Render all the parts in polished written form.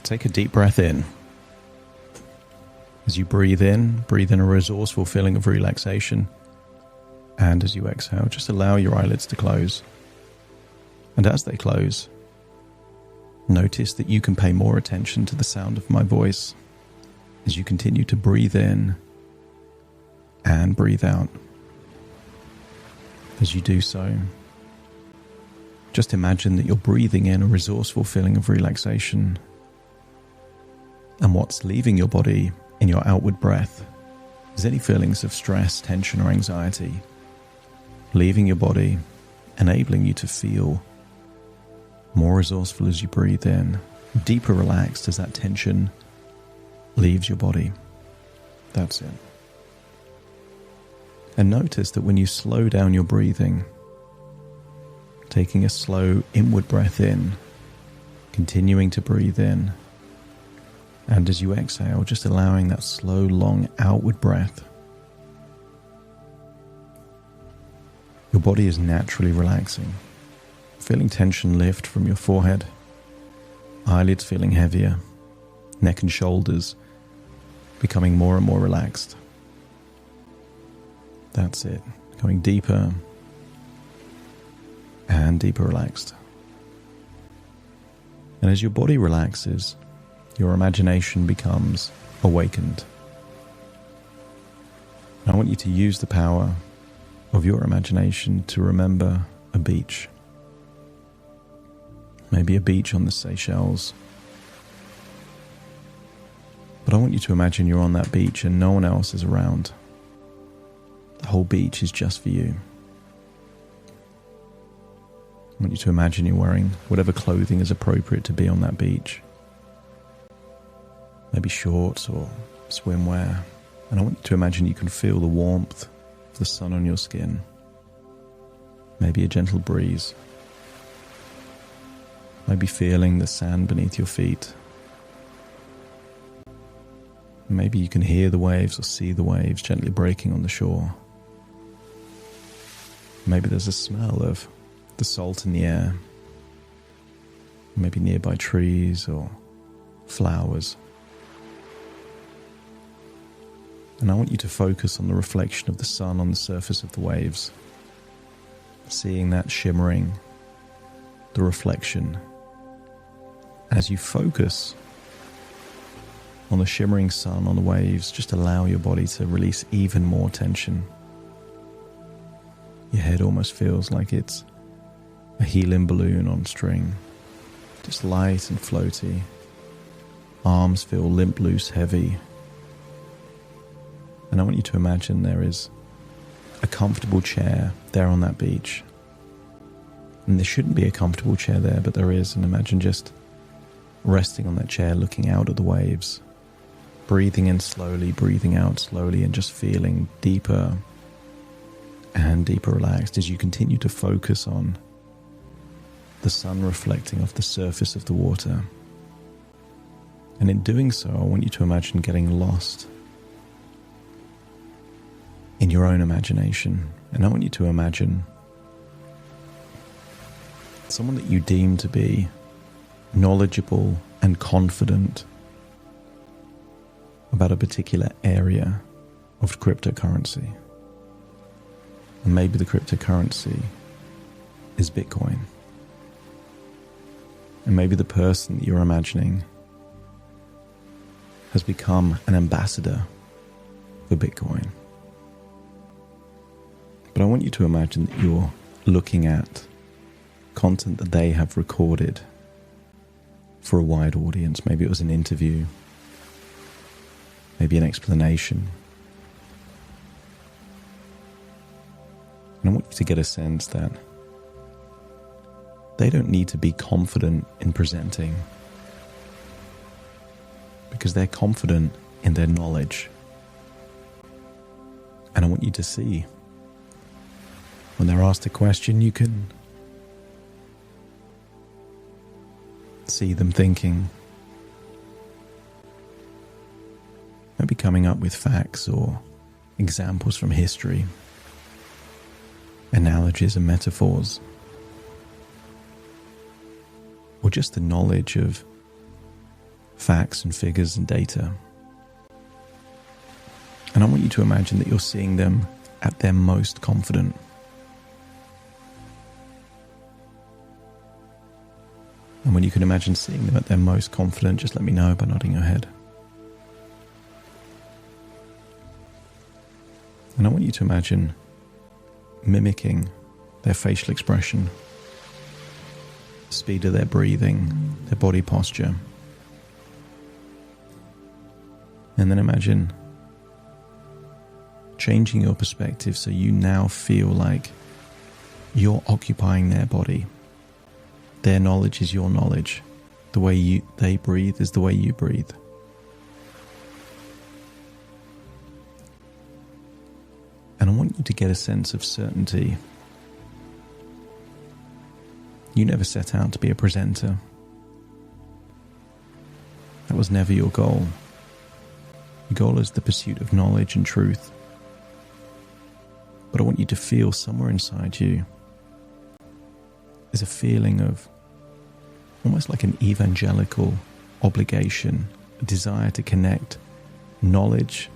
Take a deep breath in. As you breathe in a resourceful feeling of relaxation. And as you exhale, just allow your eyelids to close. And as they close, notice that you can pay more attention to the sound of my voice as you continue to breathe in and breathe out. As you do so, just imagine that you're breathing in a resourceful feeling of relaxation, and what's leaving your body in your outward breath is any feelings of stress, tension, or anxiety, leaving your body, enabling you to feel more resourceful as you breathe in, deeper relaxed as that tension leaves your body. That's it. And notice that when you slow down your breathing, taking a slow inward breath in, continuing to breathe in, and as you exhale, just allowing that slow, long outward breath, your body is naturally relaxing, feeling tension lift from your forehead, eyelids feeling heavier, neck and shoulders becoming more and more relaxed. That's it, going deeper and deeper relaxed. And as your body relaxes, your imagination becomes awakened. I want you to use the power of your imagination to remember a beach. Maybe a beach on the Seychelles. But I want you to imagine you're on that beach and no one else is around. The whole beach is just for you. I want you to imagine you're wearing whatever clothing is appropriate to be on that beach. Maybe shorts or swimwear. And I want you to imagine you can feel the warmth of the sun on your skin. Maybe a gentle breeze. Maybe feeling the sand beneath your feet. Maybe you can hear the waves or see the waves gently breaking on the shore. Maybe there's a smell of the salt in the air. Maybe nearby trees or flowers. And I want you to focus on the reflection of the sun on the surface of the waves. Seeing that shimmering, the reflection. As you focus on the shimmering sun on the waves, just allow your body to release even more tension. Your head almost feels like it's a helium balloon on string, just light and floaty. Arms feel limp, loose, heavy. And I want you to imagine there is a comfortable chair there on that beach. And there shouldn't be a comfortable chair there, but there is. And imagine just resting on that chair, looking out at the waves, breathing in slowly, breathing out slowly, and just feeling deeper and deeper relaxed as you continue to focus on the sun reflecting off the surface of the water. And in doing so, I want you to imagine getting lost in your own imagination. And I want you to imagine someone that you deem to be knowledgeable and confident about a particular area of cryptocurrency. And maybe the cryptocurrency is Bitcoin. And maybe the person that you're imagining has become an ambassador for Bitcoin. But I want you to imagine that you're looking at content that they have recorded for a wide audience. Maybe it was an interview, maybe an explanation. And I want you to get a sense that they don't need to be confident in presenting because they're confident in their knowledge. And I want you to see when they're asked a question, you can see them thinking, maybe coming up with facts or examples from history, analogies and metaphors, or just the knowledge of facts and figures and data. And I want you to imagine that you're seeing them at their most confident. And when you can imagine seeing them at their most confident, just let me know by nodding your head. And I want you to imagine mimicking their facial expression, the speed of their breathing, their body posture. And then imagine changing your perspective so you now feel like you're occupying their body. Their knowledge is your knowledge. The way they breathe is the way you breathe. And I want you to get a sense of certainty. You never set out to be a presenter. That was never your goal. Your goal is the pursuit of knowledge and truth. But I want you to feel somewhere inside you is a feeling of almost like an evangelical obligation, a desire to connect knowledge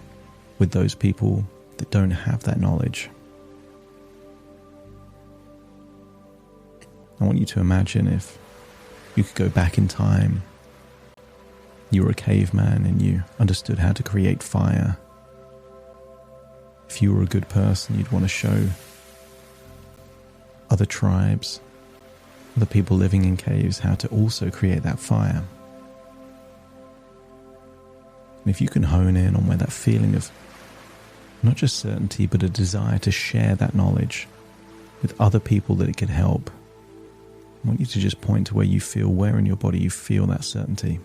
with those people that don't have that knowledge. I want you to imagine if you could go back in time, you were a caveman and you understood how to create fire. If you were a good person, you'd want to show other tribes, other people living in caves, how to also create that fire. And if you can hone in on where that feeling of not just certainty, but a desire to share that knowledge with other people that it could help, I want you to just point to where you feel, where in your body you feel that certainty.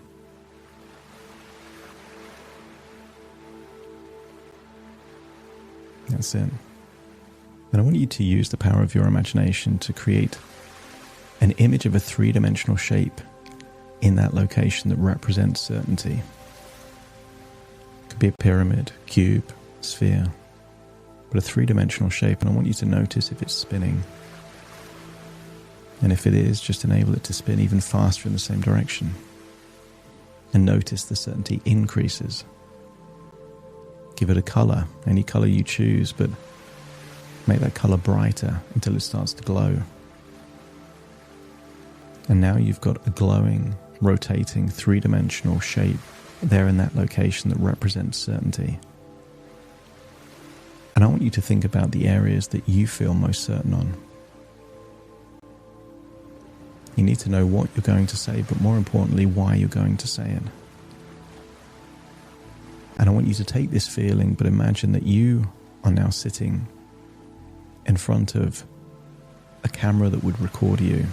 That's it. And I want you to use the power of your imagination to create an image of a three-dimensional shape in that location that represents certainty. It could be a pyramid, cube, sphere, but a three-dimensional shape. And I want you to notice if it's spinning. And if it is, just enable it to spin even faster in the same direction. And notice the certainty increases. Give it a color, any color you choose, but make that color brighter until it starts to glow. And now you've got a glowing, rotating, three-dimensional shape there in that location that represents certainty. And I want you to think about the areas that you feel most certain on. You need to know what you're going to say, but more importantly, why you're going to say it. And I want you to take this feeling, but imagine that you are now sitting in front of a camera that would record you.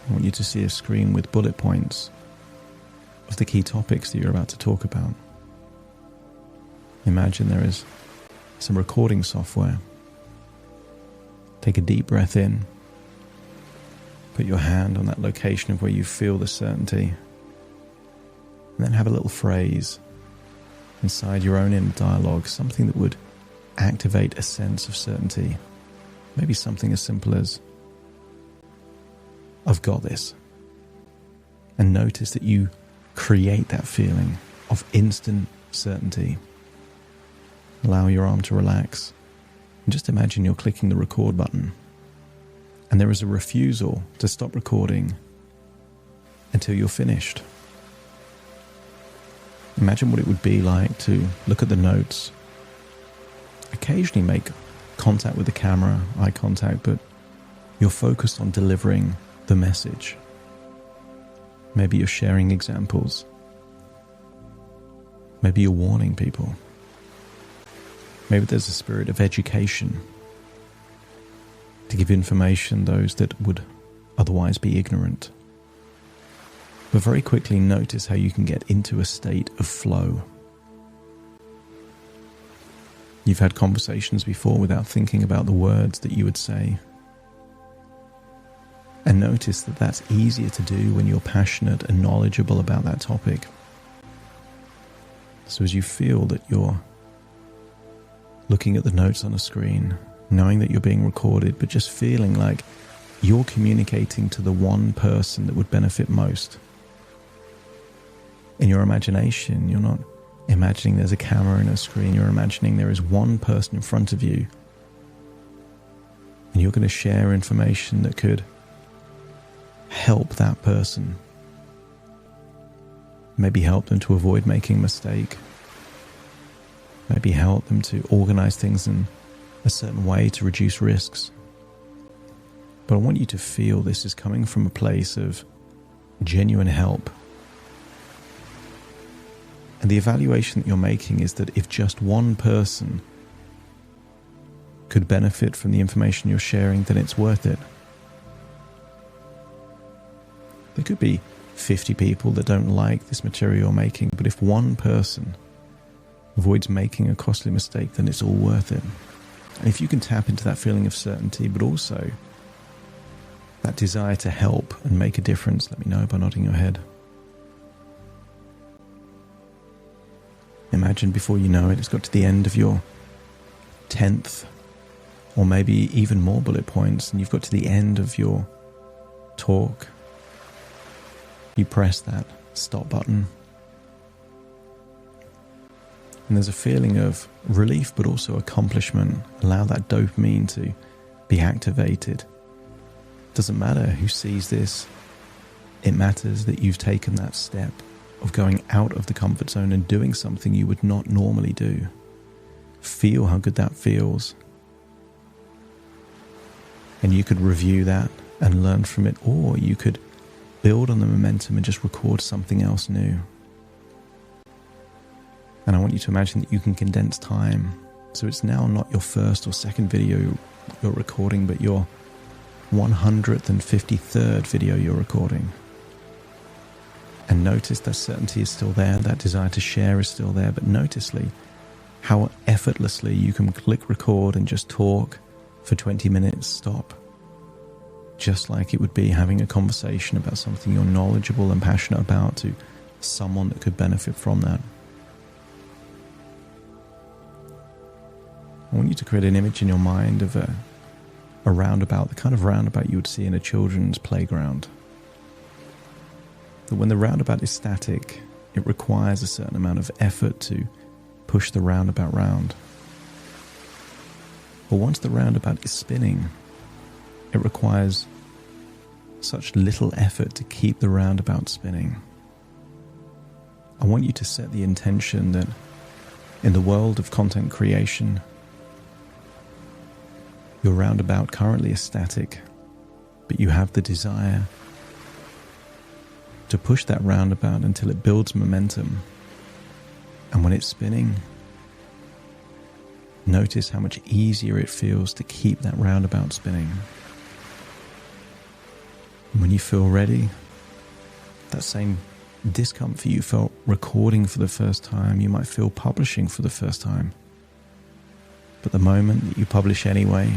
I want you to see a screen with bullet points of the key topics that you're about to talk about. Imagine there is some recording software. Take a deep breath in. Put your hand on that location of where you feel the certainty. And then have a little phrase inside your own inner dialogue, something that would activate a sense of certainty. Maybe something as simple as, I've got this. And notice that you create that feeling of instant certainty. Allow your arm to relax. And just imagine you're clicking the record button. And there is a refusal to stop recording until you're finished. Imagine what it would be like to look at the notes, occasionally make contact with the camera, eye contact, but you're focused on delivering the message. Maybe you're sharing examples. Maybe you're warning people. Maybe there's a spirit of education to give information those that would otherwise be ignorant. But very quickly notice how you can get into a state of flow. You've had conversations before without thinking about the words that you would say. And notice that that's easier to do when you're passionate and knowledgeable about that topic. So as you feel that you're looking at the notes on a screen, knowing that you're being recorded, but just feeling like you're communicating to the one person that would benefit most. In your imagination, you're not imagining there's a camera and a screen. You're imagining there is one person in front of you, and you're going to share information that could help that person. Maybe help them to avoid making a mistake. Maybe help them to organize things in a certain way to reduce risks. But I want you to feel this is coming from a place of genuine help. And the evaluation that you're making is that if just one person could benefit from the information you're sharing, then it's worth it. There could be 50 people that don't like this material you're making, but if one person avoids making a costly mistake, then it's all worth it. And if you can tap into that feeling of certainty, but also that desire to help and make a difference, let me know by nodding your head. Imagine before you know it, it's got to the end of your 10th or maybe even more bullet points, and you've got to the end of your talk. You press that stop button, and there's a feeling of relief but also accomplishment. Allow that dopamine to be activated. Doesn't matter who sees this. It matters that you've taken that step of going out of the comfort zone and doing something you would not normally do. Feel how good that feels. And you could review that and learn from it, or you could build on the momentum and just record something else new. And I want you to imagine that you can condense time. So it's now not your first or second video you're recording, but your 153rd video you're recording. And notice that certainty is still there, that desire to share is still there, but noticely how effortlessly you can click record and just talk for 20 minutes, stop. Just like it would be having a conversation about something you're knowledgeable and passionate about to someone that could benefit from that. I want you to create an image in your mind of a roundabout, the kind of roundabout you would see in a children's playground. That when the roundabout is static, it requires a certain amount of effort to push the roundabout round. But once the roundabout is spinning, it requires such little effort to keep the roundabout spinning. I want you to set the intention that in the world of content creation, your roundabout currently is static, but you have the desire to push that roundabout until it builds momentum. And when it's spinning, notice how much easier it feels to keep that roundabout spinning. And when you feel ready, that same discomfort you felt recording for the first time, you might feel publishing for the first time. But the moment that you publish anyway,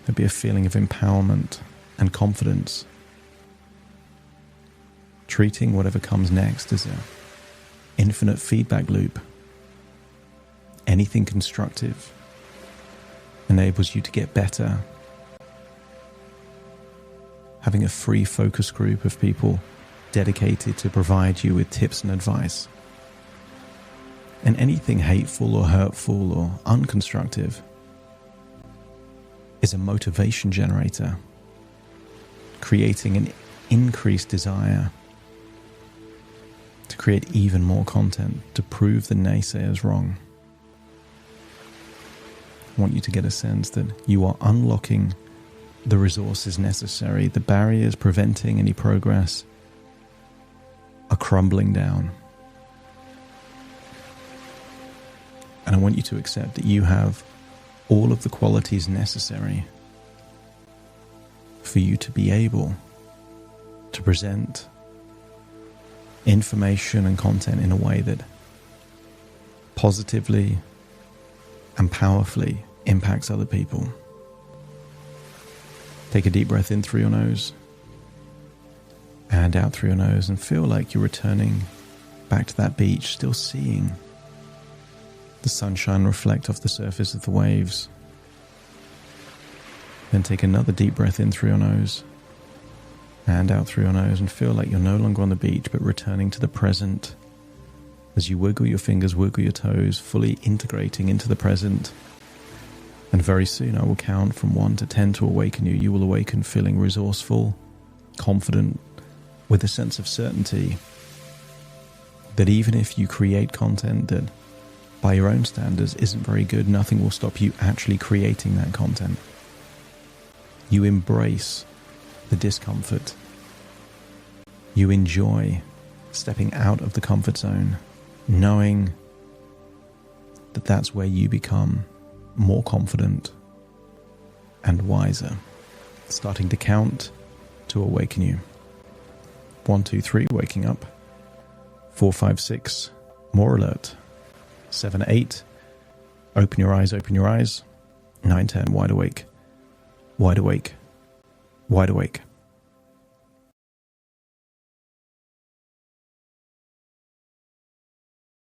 there'll be a feeling of empowerment and confidence. Treating whatever comes next as an infinite feedback loop. Anything constructive enables you to get better. Having a free focus group of people dedicated to provide you with tips and advice. And anything hateful or hurtful or unconstructive is a motivation generator, creating an increased desire to create even more content to prove the naysayers wrong. I want you to get a sense that you are unlocking the resources necessary. The barriers preventing any progress are crumbling down. And I want you to accept that you have all of the qualities necessary for you to be able to present information and content in a way that positively and powerfully impacts other people. Take a deep breath in through your nose and out through your nose, and feel like you're returning back to that beach, still seeing the sunshine reflect off the surface of the waves. Then take another deep breath in through your nose Hand out through your nose and feel like you're no longer on the beach, but returning to the present. As you wiggle your fingers, wiggle your toes, fully integrating into the present. And very soon I will count from 1 to 10 to awaken you. You will awaken feeling resourceful, confident, with a sense of certainty that even if you create content that by your own standards isn't very good, nothing will stop you actually creating that content. You embrace the discomfort. You enjoy stepping out of the comfort zone, knowing that that's where you become more confident and wiser. Starting to count to awaken you. 1, 2, 3, waking up. 4, 5, 6, more alert. 7, 8, open your eyes, open your eyes. 9, 10, wide awake, wide awake, wide awake.